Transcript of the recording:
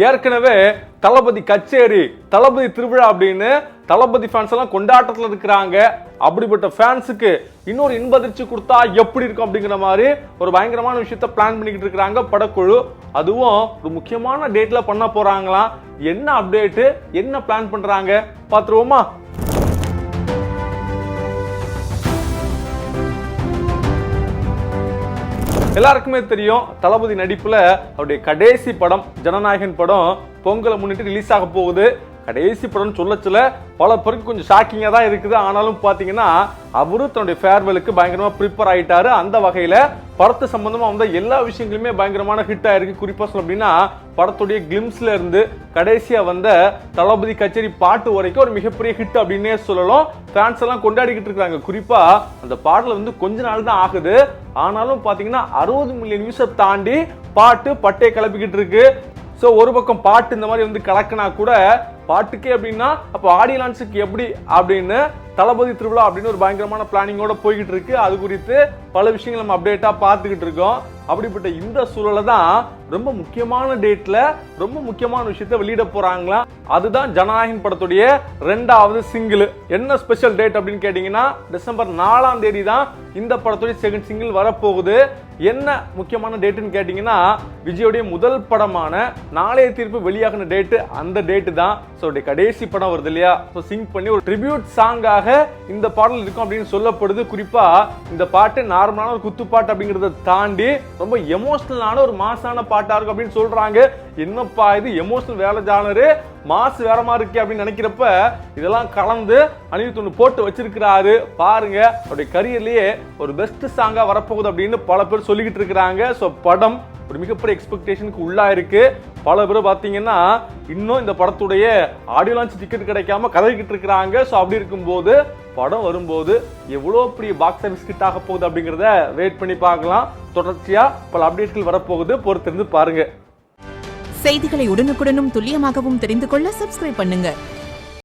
ஏற்கனவே தளபதி கச்சேரி, தளபதி திருவிழா அப்படின்னு தளபதி ஃபேன்ஸ் எல்லாம் கொண்டாட்டத்தில் இருக்கிறாங்க. அப்படிப்பட்ட ஃபேன்ஸுக்கு இன்னொரு இன்பதிர்ச்சி கொடுத்தா எப்படி இருக்கும் அப்படிங்கிற மாதிரி ஒரு பயங்கரமான விஷயத்த பிளான் பண்ணிக்கிட்டு இருக்கிறாங்க படக்குழு. அதுவும் ஒரு முக்கியமான டேட்ல பண்ண போறாங்களாம். என்ன அப்டேட், என்ன பிளான் பண்றாங்க பாத்துருவோமா? எல்லாருக்குமே தெரியும், தளபதி நடிப்புல அவருடைய கடைசி படம் ஜனநாயகன் படம் பொங்கலை முன்னிட்டு ரிலீஸ் ஆக போகுது. கடைசி படம் சொல்ல பல பேருக்கு கொஞ்சம் ஷாக்கிங்கா தான் இருக்குது. ஆனாலும் பாத்தீங்கன்னா அவரு தன்னுடைய ஃபேர்வெலுக்கு பயங்கரமா ப்ரிப்பேர் ஆயிட்டாரு. அந்த வகையில படத்து சம்பந்தமா வந்த எல்லா விஷயங்களுமே பயங்கரமான ஹிட் ஆயிருக்கு. குறிப்பா சொல்ல அப்படின்னா படத்துடைய கிளிம்ஸ்ல இருந்து கடைசியா வந்த தளபதி கச்சேரி பாட்டு வரைக்கும் ஒரு மிகப்பெரிய ஹிட் அப்படின்னே சொல்லலாம். ஃபேன்ஸ் எல்லாம் கொண்டாடிக்கிட்டு இருக்காங்க. குறிப்பா அந்த பாடல் வந்து கொஞ்ச நாள் தான் ஆகுது. ஆனாலும் பாத்தீங்கன்னா 60 மில்லியன் வியூஸை தாண்டி பாட்டு பட்டையை கிளப்பிக்கிட்டு இருக்கு. சோ ஒரு பக்கம் பாட்டு இந்த மாதிரி வந்து கலக்கினா கூட பாட்டுக்கே அப்படின்னா அப்ப ஆடியோ லான்ச்சுக்கு எப்படி அப்படின்னு தளபதி திருவிழா அப்படின்னு ஒரு பயங்கரமான பிளானிங்கோட போய்கிட்டு இருக்கு. அது குறித்து பல விஷயங்கள் நம்ம அப்டேட்டா பார்த்துக்கிட்டு இருக்கோம். அப்படிப்பட்ட இந்த சூழலை தான் ரொம்ப முக்கியமான டேட்ல ரொம்ப முக்கியமான விஷயத்தை வெளியிட போறாங்களா. அதுதான் ஜனநாயகன் படத்துடைய 2வது சிங்கிள். என்ன ஸ்பெஷல் டேட் அப்படின்னு கேட்டீங்கன்னா டிசம்பர் 4ஆம் தேதி தான் இந்த படத்துடைய செகண்ட் சிங்கிள் வரப்போகுது. என்ன முக்கியமான டேட்னு கேட்டீங்கன்னா விஜயோடைய முதல் படமான நாளைய தீர்ப்பு வெளியாகின டேட், அந்த டேட் தான். கடைசி படம் வருது இல்லையா, சிங்க் பண்ணி ஒரு ட்ரிபியூட் சாங்காக இந்த பாடல் இருக்கும் அப்படின்னு சொல்லப்படுது. குறிப்பா இந்த பாட்டு நார்மலான ஒரு குத்துப்பாட்டு அப்படிங்கறத தாண்டி ரொம்ப எமோஷனலான ஒரு மாசான பாட்டா இருக்கும் அப்படின்னு சொல்றாங்க. என்னப்பா இது எமோஷனல் வேலை ஜானரு, மாசு வேற மாதிரி இருக்கு அப்படின்னு நினைக்கிறப்ப இதெல்லாம் கலந்து அனிருத் ஒன்று போட்டு வச்சிருக்கிறாரு. பாருங்க, அவருடைய கரியர்லயே ஒரு பெஸ்ட் சாங்கா வரப்போகுது அப்படின்னு பல பேர் சொல்லிக்கிட்டு இருக்கிறாங்க. சோ படம் ஒரு மிகப்பெரிய எக்ஸ்பெக்டேஷனுக்கு உள்ளா இருக்கு. பல பேர் பாத்தீங்கன்னா இன்னும் இந்த படத்துடைய ஆடியோ லான்ச் டிக்கெட் கிடைக்காம கதறிக்கிட்டு இருக்கிறாங்க. சோ அப்படி இருக்கும்போது படம் வரும்போது எவ்வளவு பெரிய பாக்ஸ் ஆபீஸ் ஹிட் ஆக போகுது அப்படிங்கறத வெயிட் பண்ணி பார்க்கலாம். தொடர்ச்சியா பல அப்டேட்கள் வரப்போகுது, பொறுத்திருந்து பாருங்க. செய்திகளை உடனுக்குடனும் துல்லியமாகவும் தெரிந்து கொள்ள சப்ஸ்கிரைப் பண்ணுங்க.